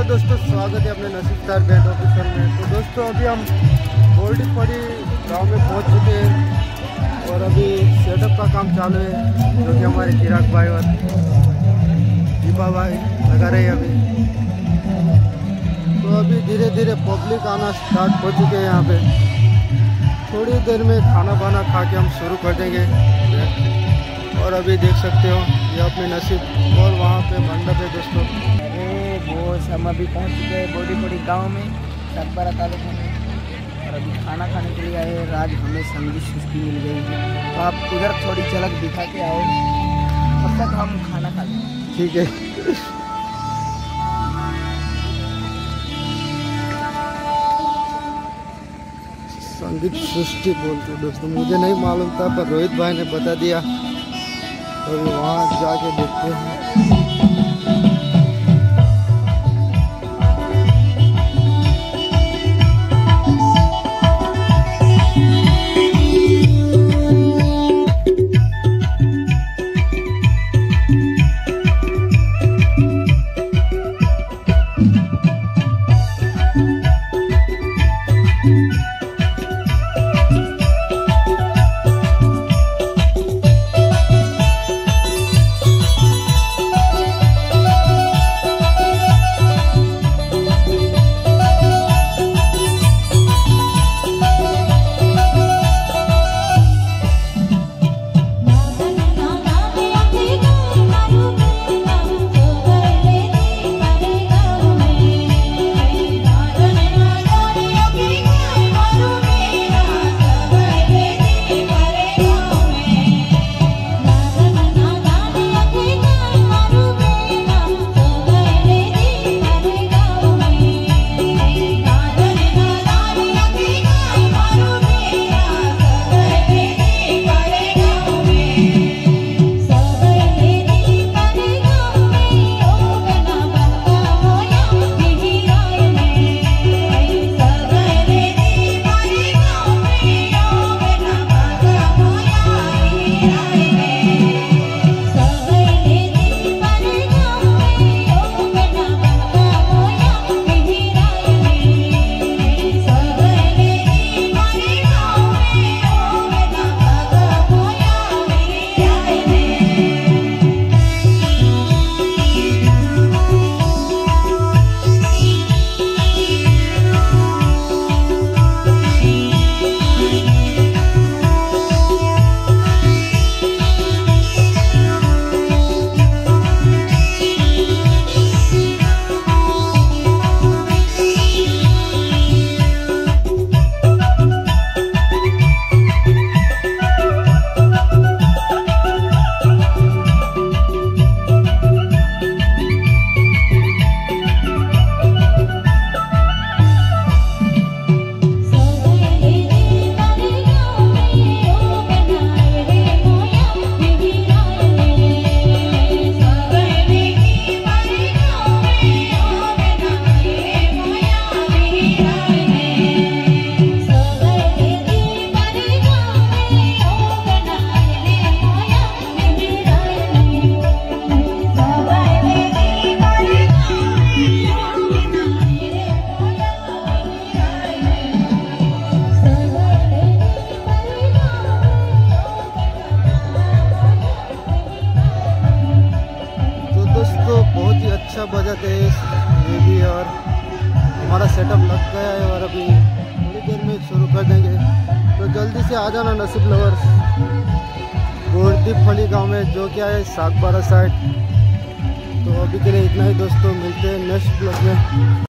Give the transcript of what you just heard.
दोस्तों, स्वागत है अपने नसीब स्टार बैंड ऑफिसर में। तो दोस्तों अभी हम गोल्डीपड़ी गांव में पहुंच चुके हैं और अभी सेटअप का काम चालू है, जो कि हमारे चिराग भाई और दीपा भाई लगा रहे हैं अभी। तो अभी धीरे धीरे पब्लिक आना स्टार्ट हो चुके हैं यहाँ पे। थोड़ी देर में खाना वाना खा के हम शुरू कर देंगे। और अभी देख सकते हो ये अपने नसीब और वहाँ पे मंडप है दोस्तों। अरे बोस, हम अभी पहुँच चुके हैं गोल्डीपड़ी गांव में, सागबारा तालुका में। और अभी खाना खाने के लिए आए हैं। आज हमें संगीत सृष्टि मिल गई है, तो आप उधर थोड़ी झलक दिखा के आओ, तब तक हम खाना खा लें। ठीक है। संगीत सृष्टि बोलते दोस्तों, मुझे नहीं मालूम था, पर रोहित भाई ने बता दिया, तो वहाँ जाके देखते हैं। बहुत ही अच्छा बजट है ये भी, और हमारा सेटअप लग गया है और अभी थोड़ी देर में शुरू कर देंगे। तो जल्दी से आ जाना नसीब लवर्स, गोल्डीपड़ी गांव में, जो क्या है सागबारा साइड। तो अभी के लिए इतना ही दोस्तों, मिलते हैं नेक्स्ट ब्लॉग में।